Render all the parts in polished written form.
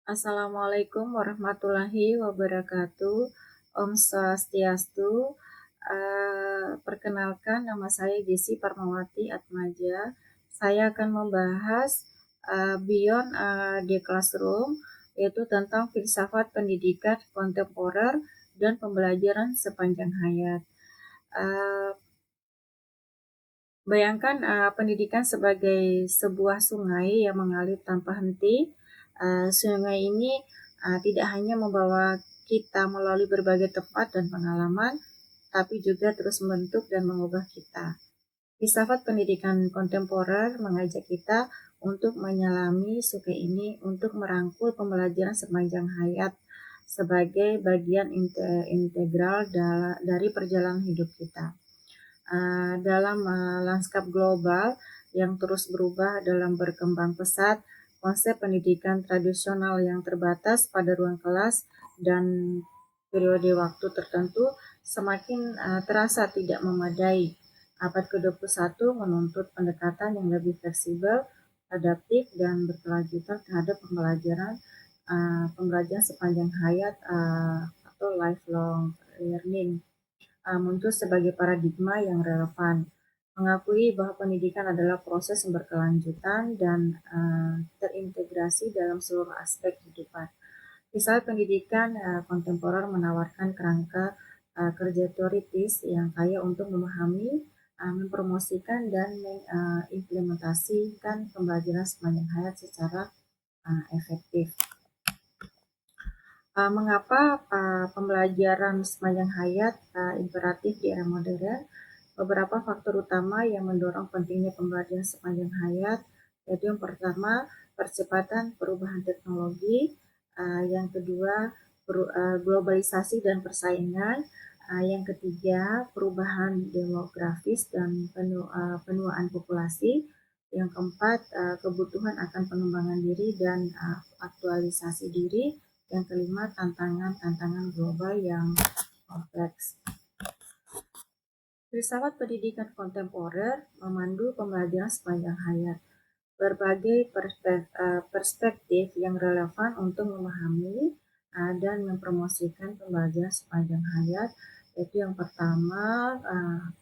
Assalamualaikum warahmatullahi wabarakatuh. Om Swastiastu. Perkenalkan, nama saya Desi Parmawati Atmaja. Saya akan membahas Beyond the Classroom, yaitu tentang filsafat pendidikan kontemporer dan pembelajaran sepanjang hayat. Uh, Bayangkan pendidikan sebagai sebuah sungai yang mengalir tanpa henti. Sungai ini tidak hanya membawa kita melalui berbagai tempat dan pengalaman, tapi juga terus membentuk dan mengubah kita. Filsafat pendidikan kontemporer mengajak kita untuk menyelami sungai ini untuk merangkul pembelajaran sepanjang hayat sebagai bagian integral dari perjalanan hidup kita. Dalam lanskap global yang terus berubah dalam berkembang pesat, konsep pendidikan tradisional yang terbatas pada ruang kelas dan periode waktu tertentu semakin terasa tidak memadai. Abad ke-21 menuntut pendekatan yang lebih fleksibel, adaptif, dan berkelanjutan terhadap pembelajaran sepanjang hayat atau lifelong learning. Muncul sebagai paradigma yang relevan, mengakui bahwa pendidikan adalah proses yang berkelanjutan dan terintegrasi dalam seluruh aspek kehidupan. Misalnya pendidikan kontemporer menawarkan kerangka kerja teoritis yang kaya untuk memahami, mempromosikan, dan mengimplementasikan pembelajaran sepanjang hayat secara efektif. Mengapa pembelajaran sepanjang hayat imperatif di era modern? Beberapa faktor utama yang mendorong pentingnya pembelajaran sepanjang hayat, yaitu yang pertama, percepatan perubahan teknologi, yang kedua, globalisasi dan persaingan, yang ketiga, perubahan demografis dan penuaan populasi, yang keempat, kebutuhan akan pengembangan diri dan aktualisasi diri, yang kelima, tantangan-tantangan global yang kompleks. Filsafat pendidikan kontemporer memandu pembelajaran sepanjang hayat. Berbagai perspektif yang relevan untuk memahami dan mempromosikan pembelajaran sepanjang hayat, yaitu yang pertama,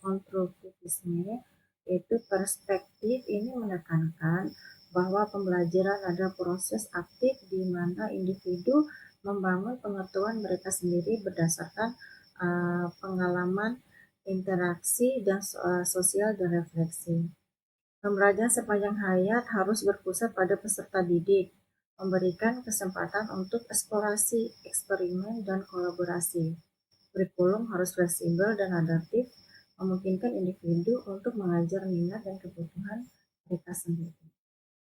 konstruktivisme, yaitu perspektif ini menekankan bahwa pembelajaran adalah proses aktif di mana individu membangun pengetahuan mereka sendiri berdasarkan pengalaman, interaksi, dan sosial dan refleksi. Pembelajaran sepanjang hayat harus berpusat pada peserta didik, memberikan kesempatan untuk eksplorasi, eksperimen, dan kolaborasi. Kurikulum harus fleksibel dan adaptif, memungkinkan individu untuk mengajar minat dan kebutuhan mereka sendiri.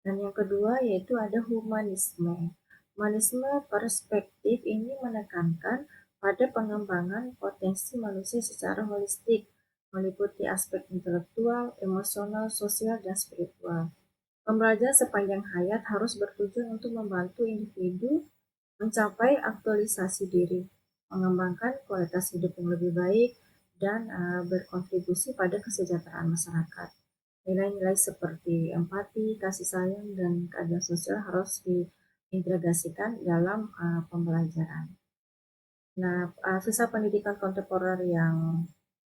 Dan yang kedua yaitu ada humanisme. Humanisme perspektif ini menekankan pada pengembangan potensi manusia secara holistik, meliputi aspek intelektual, emosional, sosial, dan spiritual. Pembelajaran sepanjang hayat harus bertujuan untuk membantu individu mencapai aktualisasi diri, mengembangkan kualitas hidup yang lebih baik, dan berkontribusi pada kesejahteraan masyarakat. Nilai-nilai seperti empati, kasih sayang, dan keadilan sosial harus diintegrasikan dalam pembelajaran. Nah, sisa pendidikan kontemporer yang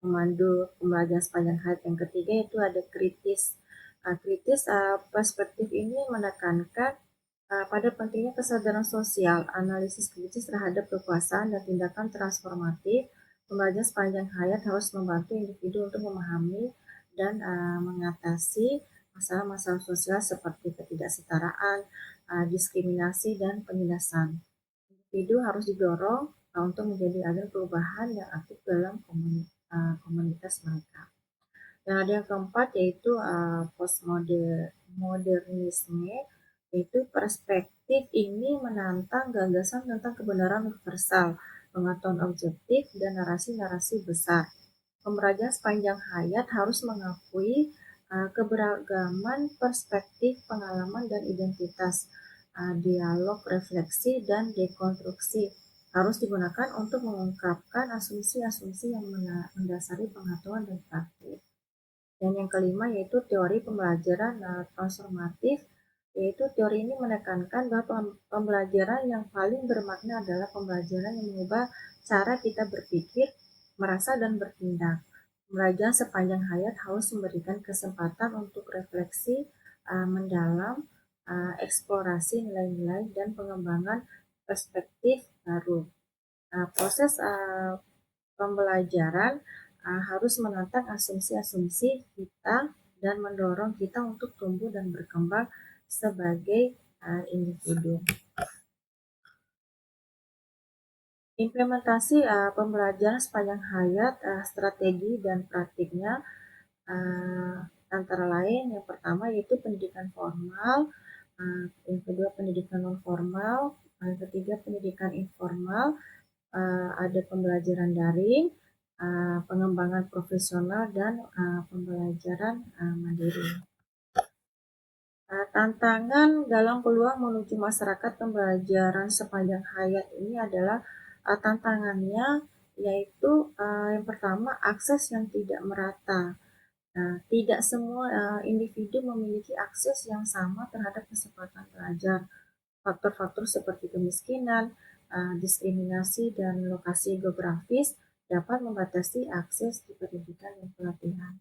memandu pembelajaran sepanjang hayat yang ketiga itu ada kritis. Perspektif ini menekankan pada pentingnya kesadaran sosial, analisis kritis terhadap kekuasaan dan tindakan transformatif. Pembelajaran sepanjang hayat harus membantu individu untuk memahami dan mengatasi masalah-masalah sosial seperti ketidaksetaraan, diskriminasi, dan penindasan. Individu harus didorong untuk menjadi agen perubahan yang aktif dalam komunitas mereka. Dan ada yang keempat yaitu postmodernisme, yaitu perspektif ini menantang gagasan tentang kebenaran universal, pengetahuan objektif, dan narasi-narasi besar. Pembelajaran sepanjang hayat harus mengakui keberagaman perspektif, pengalaman, dan identitas. Dialog, refleksi, dan dekonstruksi harus digunakan untuk mengungkapkan asumsi-asumsi yang mendasari pengetahuan dan praktik. Dan yang kelima yaitu teori pembelajaran transformatif, yaitu teori ini menekankan bahwa pembelajaran yang paling bermakna adalah pembelajaran yang mengubah cara kita berpikir, merasa, dan bertindak. Pembelajaran sepanjang hayat harus memberikan kesempatan untuk refleksi mendalam, eksplorasi nilai-nilai, dan pengembangan perspektif baru. Proses pembelajaran harus menantang asumsi-asumsi kita dan mendorong kita untuk tumbuh dan berkembang sebagai individu. Implementasi pembelajaran sepanjang hayat, strategi dan praktiknya antara lain yang pertama yaitu pendidikan formal, yang kedua pendidikan non formal, yang ketiga pendidikan informal, ada pembelajaran daring, pengembangan profesional, dan pembelajaran mandiri. Tantangan dalam peluang menuju masyarakat pembelajaran sepanjang hayat ini adalah tantangannya yaitu yang pertama akses yang tidak merata. Tidak semua individu memiliki akses yang sama terhadap kesempatan belajar. Faktor-faktor seperti kemiskinan, diskriminasi, dan lokasi geografis dapat membatasi akses di pendidikan dan pelatihan.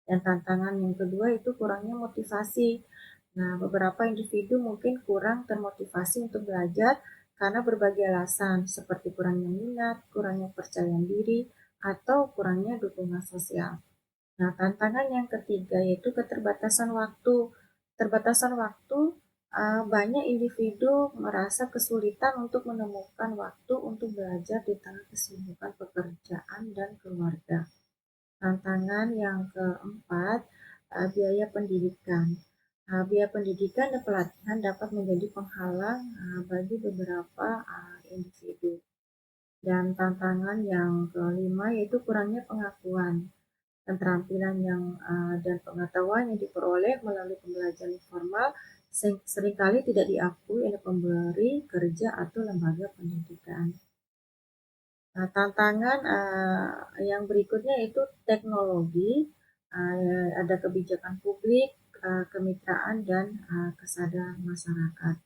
Dan tantangan yang kedua itu kurangnya motivasi. Nah, beberapa individu mungkin kurang termotivasi untuk belajar karena berbagai alasan, seperti kurangnya minat, kurangnya percaya diri, atau kurangnya dukungan sosial. Nah, tantangan yang ketiga yaitu keterbatasan waktu. Keterbatasan waktu, banyak individu merasa kesulitan untuk menemukan waktu untuk belajar di tengah kesibukan pekerjaan dan keluarga. Tantangan yang keempat, biaya pendidikan. Biaya pendidikan dan pelatihan dapat menjadi penghalang bagi beberapa individu. Dan tantangan yang kelima yaitu kurangnya pengakuan. Keterampilan dan pengetahuan yang diperoleh melalui pembelajaran formal seringkali tidak diakui oleh pemberi kerja atau lembaga pendidikan. Tantangan yang berikutnya yaitu teknologi, ada kebijakan publik, kemitraan, dan kesadaran masyarakat.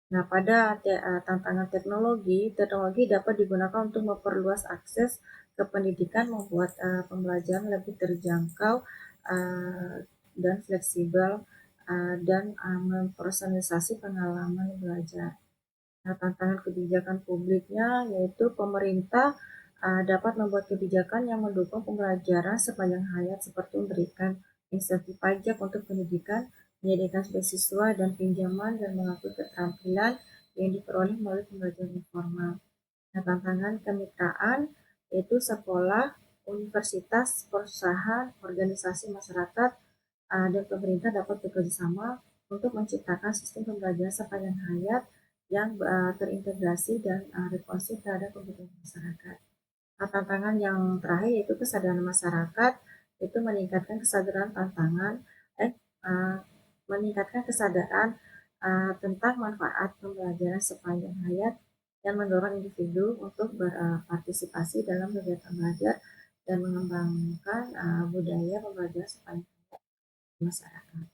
Nah, pada tantangan teknologi dapat digunakan untuk memperluas akses ke pendidikan, membuat pembelajaran lebih terjangkau dan fleksibel, dan mempersonalisasi pengalaman belajar. Nah, tantangan kebijakan publiknya yaitu pemerintah dapat membuat kebijakan yang mendukung pembelajaran sepanjang hayat seperti memberikan insentif pajak untuk pendidikan, menyediakan beasiswa dan pinjaman, dan mengakui keterampilan yang diperoleh melalui pembelajaran informal. Nah, tantangan kemitraan yaitu sekolah, universitas, perusahaan, organisasi masyarakat, dan pemerintah dapat bekerjasama untuk menciptakan sistem pembelajaran sepanjang hayat yang terintegrasi dan responsif terhadap kebutuhan masyarakat. Tantangan yang terakhir yaitu kesadaran masyarakat, itu meningkatkan kesadaran meningkatkan kesadaran tentang manfaat pembelajaran sepanjang hayat dan mendorong individu untuk berpartisipasi dalam kegiatan belajar dan mengembangkan budaya pembelajaran sepanjang hayat masyarakat.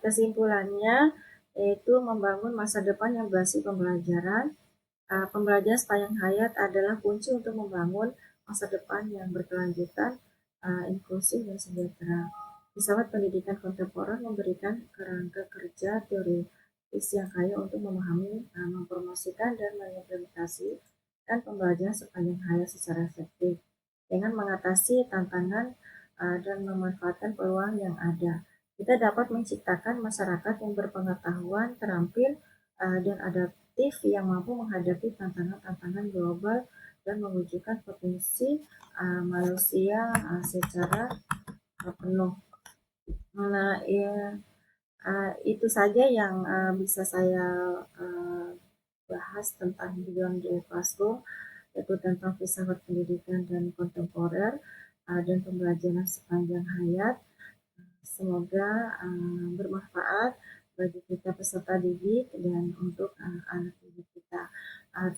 Kesimpulannya yaitu membangun masa depan yang berbasis pembelajaran. Pembelajaran sepanjang hayat adalah kunci untuk membangun masa depan yang berkelanjutan, inklusif, dan sejahtera. Filsafat pendidikan kontemporer memberikan kerangka kerja teoritis yang kaya untuk memahami, mempromosikan, dan mengimplementasikan pembelajaran sepanjang hayat secara efektif dengan mengatasi tantangan dan memanfaatkan peluang yang ada. Kita dapat menciptakan masyarakat yang berpengetahuan, terampil, dan adaptif yang mampu menghadapi tantangan-tantangan global dan mewujudkan potensi manusia secara penuh. Nah, itu saja yang bisa saya bahas tentang Beyond the Classroom, yaitu tentang filsafat pendidikan dan kontemporer dan pembelajaran sepanjang hayat. Semoga bermanfaat bagi kita peserta didik dan untuk anak didik kita.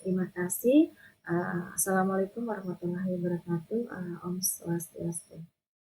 Terima kasih. Assalamualaikum warahmatullahi wabarakatuh. Om Swastiastu.